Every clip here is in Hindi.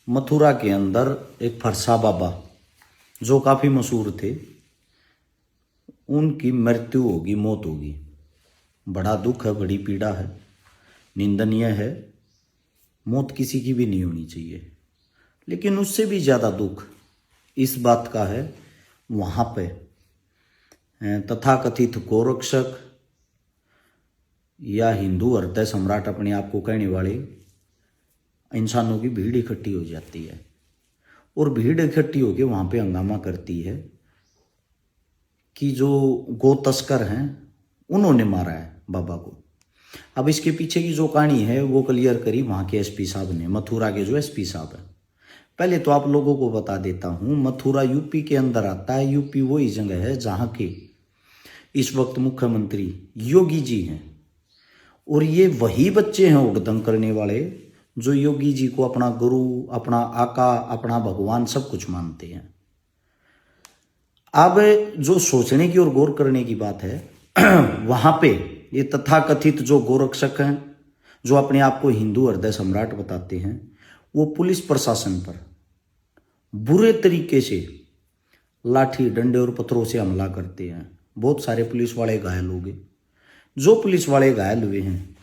मथुरा के अंदर एक फरसा बाबा जो काफी मशहूर थे, उनकी मृत्यु होगी, मौत होगी। बड़ा दुख है, बड़ी पीड़ा है, निंदनीय है। मौत किसी की भी नहीं होनी चाहिए, लेकिन उससे भी ज़्यादा दुख इस बात का है वहाँ पे तथाकथित गोरक्षक या हिंदू हृदय सम्राट अपने आप को कहने वाले इंसानों की भीड़ इकट्ठी हो जाती है और भीड़ इकट्ठी होकर वहाँ पे हंगामा करती है कि जो गो तस्कर हैं उन्होंने मारा है बाबा को। अब इसके पीछे की जो कहानी है वो क्लियर करी वहाँ के एसपी साहब ने, मथुरा के जो एसपी साहब हैं। पहले तो आप लोगों को बता देता हूँ, मथुरा यूपी के अंदर आता है। यूपी वही जगह है जहाँ के इस वक्त मुख्यमंत्री योगी जी हैं, और ये वही बच्चे हैं उड़दंग करने वाले जो योगी जी को अपना गुरु, अपना आका, अपना भगवान सब कुछ मानते हैं। अब जो सोचने की और गौर करने की बात है वहां पे ये तथाकथित जो गोरक्षक हैं, जो अपने आप को हिंदू हृदय सम्राट बताते हैं, वो पुलिस प्रशासन पर बुरे तरीके से लाठी डंडे और पत्थरों से हमला करते हैं। बहुत सारे पुलिस वाले घायल हो गए। जो पुलिस वाले घायल हुए हैं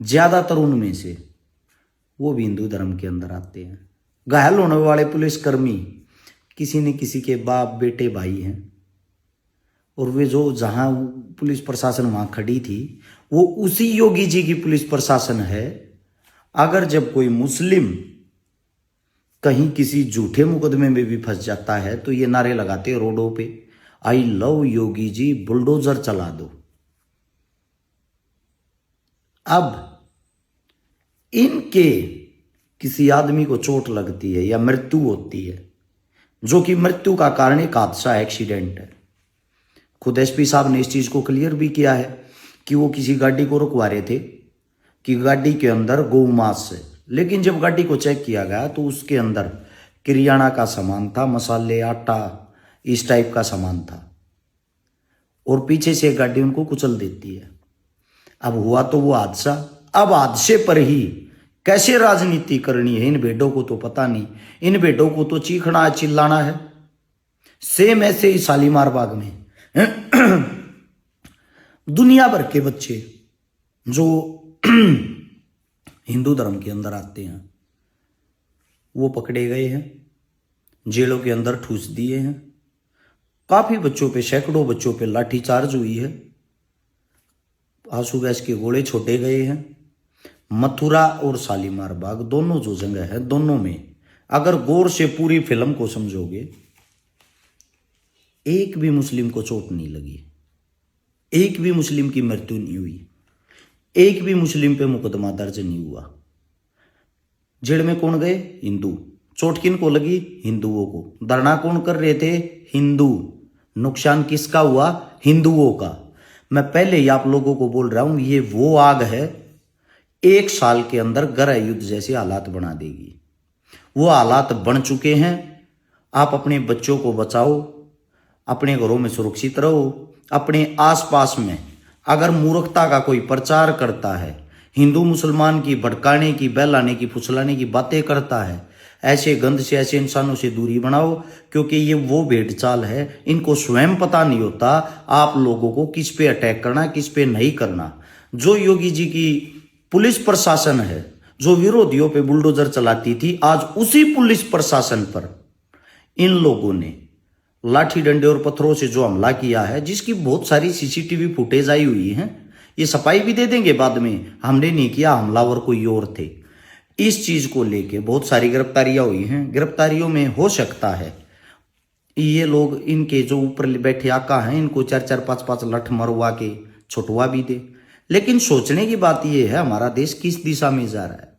ज्यादातर उनमें से वो भी हिंदू धर्म के अंदर आते हैं। घायल होने वाले पुलिसकर्मी किसी न किसी के बाप, बेटे, भाई हैं, और वे जो जहां पुलिस प्रशासन वहां खड़ी थी वो उसी योगी जी की पुलिस प्रशासन है। अगर जब कोई मुस्लिम कहीं किसी झूठे मुकदमे में भी फंस जाता है तो ये नारे लगाते हैं रोडों पे, I love Yogi ji, bulldozer चला दो। अब इनके किसी आदमी को चोट लगती है या मृत्यु होती है, जो कि मृत्यु का कारण एक हादसा, एक्सीडेंट है। खुद एसपी साहब ने इस चीज को क्लियर भी किया है कि वो किसी गाड़ी को रुकवा रहे थे कि गाड़ी के अंदर गौमांस है, लेकिन जब गाड़ी को चेक किया गया तो उसके अंदर किरियाना का सामान था, मसाले, आटा, इस टाइप का सामान था, और पीछे से गाड़ी उनको कुचल देती है। अब हुआ तो वो हादसा। अब हादसे पर ही कैसे राजनीति करनी है इन भेड़ों को तो पता नहीं। इन भेड़ों को तो चीखना है, चिल्लाना है। सेम ऐसे ही शालीमार बाग में दुनिया भर के बच्चे जो हिंदू धर्म के अंदर आते हैं वो पकड़े गए हैं, जेलों के अंदर ठूस दिए हैं। काफी बच्चों पे, सैकड़ों बच्चों पे लाठीचार्ज हुई है, आंसू गैस के गोले छोड़े गए हैं। मथुरा और शालीमार बाग दोनों जो जगह है, दोनों में अगर गौर से पूरी फिल्म को समझोगे, एक भी मुस्लिम को चोट नहीं लगी, एक भी मुस्लिम की मृत्यु नहीं हुई, एक भी मुस्लिम पे मुकदमा दर्ज नहीं हुआ। जेल में कौन गए? हिंदू। चोट किन को लगी? हिंदुओं को। धरना कौन कर रहे थे? हिंदू। नुकसान किसका हुआ? हिंदुओं का। मैं पहले ही आप लोगों को बोल रहा हूं, ये वो आग है 1 साल के अंदर गृह युद्ध जैसे हालात बना देगी। वो हालात बन चुके हैं। आप अपने बच्चों को बचाओ, अपने घरों में सुरक्षित रहो। अपने आसपास में अगर मूर्खता का कोई प्रचार करता है, हिंदू मुसलमान की भड़काने की, बहलाने की, फुसलाने की बातें करता है, ऐसे गंद से, ऐसे इंसानों से दूरी बनाओ, क्योंकि ये वो भेड़ चाल है, इनको स्वयं पता नहीं होता आप लोगों को किस पे अटैक करना, किस पे नहीं करना। जो योगी जी की पुलिस प्रशासन है, जो विरोधियों पे बुलडोजर चलाती थी, आज उसी पुलिस प्रशासन पर इन लोगों ने लाठी डंडे और पत्थरों से जो हमला किया है, जिसकी बहुत सारी सीसीटीवी फुटेज आई हुई है, ये सफाई भी दे देंगे बाद में, हमने नहीं किया, हमलावर कोई और थे। इस चीज को लेके बहुत सारी गिरफ्तारियां हुई हैं। गिरफ्तारियों में हो सकता है ये लोग, इनके जो ऊपर बैठे आका हैं, इनको 4-4, 5-5 लठ मरवा के छुटवा भी दे। लेकिन सोचने की बात यह है, हमारा देश किस दिशा में जा रहा है।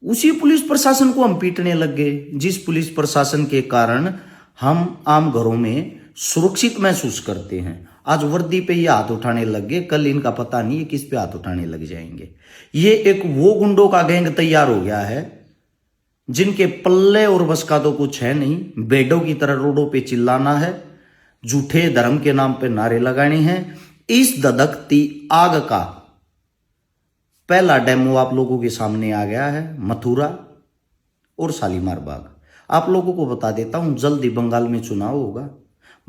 उसी पुलिस प्रशासन को हम पीटने लग गए, जिस पुलिस प्रशासन के कारण हम आम घरों में सुरक्षित महसूस करते हैं। आज वर्दी पे ये हाथ उठाने लग गए, कल इनका पता नहीं है किस पे हाथ उठाने लग जाएंगे। ये एक वो गुंडों का गैंग तैयार हो गया है जिनके पल्ले और बस का तो कुछ है नहीं। बेडों की तरह रोडों पे चिल्लाना है, झूठे धर्म के नाम पे नारे लगाने हैं। इस धधकती आग का पहला डेमो आप लोगों के सामने आ गया है। मथुरा और शालीमार बाग। आप लोगों को बता देता हूं, जल्दी बंगाल में चुनाव होगा।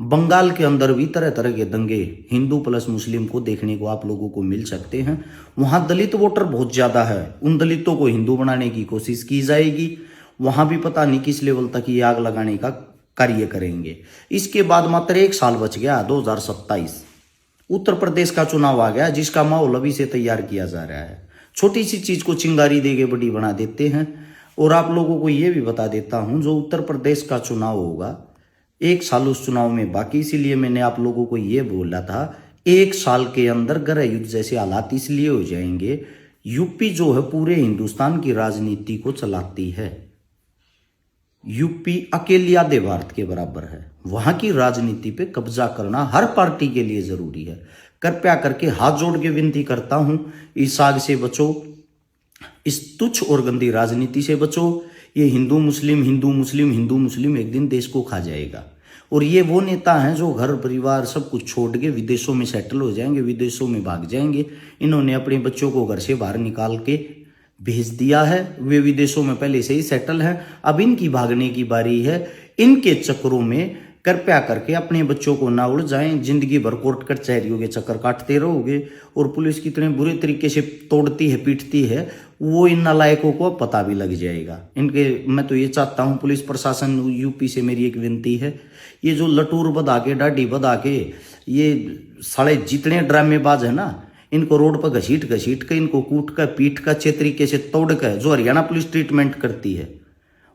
बंगाल के अंदर भी तरह तरह के दंगे हिंदू प्लस मुस्लिम को देखने को आप लोगों को मिल सकते हैं। वहां दलित वोटर बहुत ज्यादा है, उन दलितों को हिंदू बनाने की कोशिश की जाएगी। वहां भी पता नहीं किस लेवल तक ये आग लगाने का कार्य करेंगे। इसके बाद मात्र 1 साल बच गया, 2027 उत्तर प्रदेश का चुनाव आ गया, जिसका माहौल अभी से तैयार किया जा रहा है। छोटी सी चीज को चिंगारी देके बड़ी बना देते हैं। और आप लोगों को यह भी बता देता हूं, जो उत्तर प्रदेश का चुनाव होगा 1 साल उस चुनाव में बाकी, इसीलिए मैंने आप लोगों को यह बोला था 1 साल के अंदर गृह युद्ध जैसे हालात इसलिए हो जाएंगे। यूपी जो है पूरे हिंदुस्तान की राजनीति को चलाती है। यूपी अकेली आधे भारत के बराबर है। वहां की राजनीति पे कब्जा करना हर पार्टी के लिए जरूरी है। कृपया करके हाथ जोड़ के विनती करता हूं, इस आग से बचो, इस तुच्छ और गंदी राजनीति से बचो। ये हिंदू मुस्लिम हिंदू मुस्लिम हिंदू मुस्लिम एक दिन देश को खा जाएगा। और ये वो नेता हैं जो घर परिवार सब कुछ छोड़ के विदेशों में सेटल हो जाएंगे, विदेशों में भाग जाएंगे। इन्होंने अपने बच्चों को घर से बाहर निकाल के भेज दिया है, वे विदेशों में पहले से ही सेटल हैं। अब इनकी भागने की बारी है। इनके चक्करों में कृपया करके अपने बच्चों को ना उड़ जाएं। जिंदगी भर कोर्ट कचहरियों के चक्कर काटते रहोगे और पुलिस कितने बुरे तरीके से तोड़ती है पीटती है वो इन नालायकों को पता भी लग जाएगा। मैं तो ये चाहता हूं, पुलिस प्रशासन यूपी से मेरी एक विनती है, ये जो लटूर बधा के डाढ़ी बधा के ये साले जितने ड्रामेबाज है ना, इनको रोड पर घसीट के इनको कूट कर पीट कर अच्छे तरीके से तोड़ कर, जो हरियाणा पुलिस ट्रीटमेंट करती है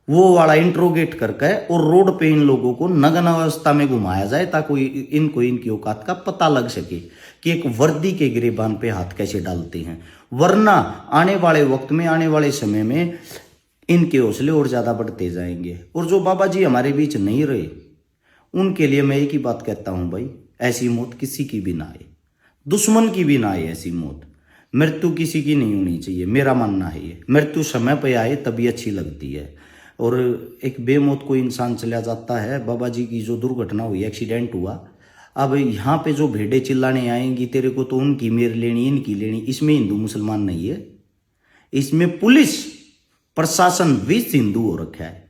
वो वाला इंट्रोगेट करके और रोड पे इन लोगों को नग्न अवस्था में घुमाया जाए, ताकि इनको इनकी औकात का पता लग सके कि एक वर्दी के गिरेबान पे हाथ कैसे डालते हैं। वरना आने वाले वक्त में, आने वाले समय में इनके हौसले और ज्यादा बढ़ते जाएंगे। और जो बाबा जी हमारे बीच नहीं रहे, उनके लिए मैं एक ही बात कहता हूं, भाई ऐसी मौत किसी की भी ना आए, दुश्मन की भी ना आए ऐसी मौत। मृत्यु किसी की नहीं होनी चाहिए, मेरा मानना है ये। मृत्यु समय पे आए तभी अच्छी लगती है। और एक बेमौत कोई इंसान चला जाता है। बाबा जी की जो दुर्घटना हुई, एक्सीडेंट हुआ, अब यहाँ पे जो भेड़े चिल्लाने आएंगी तेरे को तो उनकी मेर लेनी इनकी लेनी, इसमें हिंदू मुसलमान नहीं है, इसमें पुलिस प्रशासन भी हिंदू हो रखा है।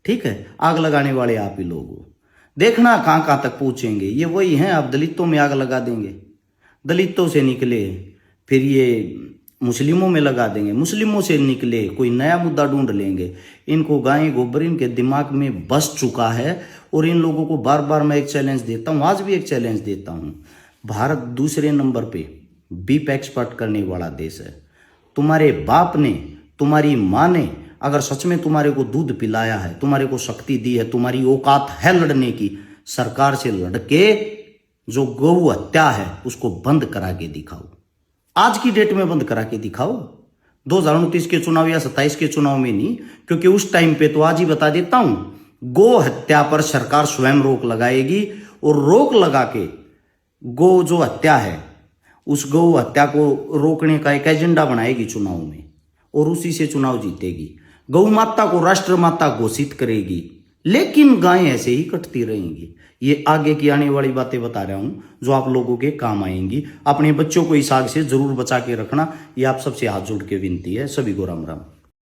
ठीक है, आग लगाने वाले आप ही लोग हो। देखना कहाँ कहाँ तक पहुंचेंगे। ये वही हैं, आप दलितों में आग लगा देंगे, दलितों से निकले फिर ये मुस्लिमों में लगा देंगे, मुस्लिमों से निकले कोई नया मुद्दा ढूंढ लेंगे। इनको गाय गोबर इनके दिमाग में बस चुका है। और इन लोगों को बार बार मैं एक चैलेंज देता हूं, आज भी एक चैलेंज देता हूं। भारत दूसरे नंबर पे बीफ एक्सपोर्ट करने वाला देश है। तुम्हारे बाप ने, तुम्हारी माँ ने अगर सच में तुम्हारे को दूध पिलाया है, तुम्हारे को शक्ति दी है, तुम्हारी औकात है लड़ने की, सरकार से लड़के जो गौ हत्या है उसको बंद करा के दिखाओ। आज की डेट में बंद करा के दिखाओ। 2029 के चुनाव या 27 के चुनाव में नहीं, क्योंकि उस टाइम पे तो आज ही बता देता हूं, गो हत्या पर सरकार स्वयं रोक लगाएगी। और रोक लगा के गो जो हत्या है, उस गौ हत्या को रोकने का एक एजेंडा बनाएगी चुनाव में, और उसी से चुनाव जीतेगी। गौ माता को राष्ट्र माता घोषित करेगी, लेकिन गायें ऐसे ही कटती रहेंगी। ये आगे की आने वाली बातें बता रहा हूं जो आप लोगों के काम आएंगी। अपने बच्चों को इस आग से जरूर बचा के रखना, ये आप सबसे हाथ जोड़ के विनती है। सभी को राम राम।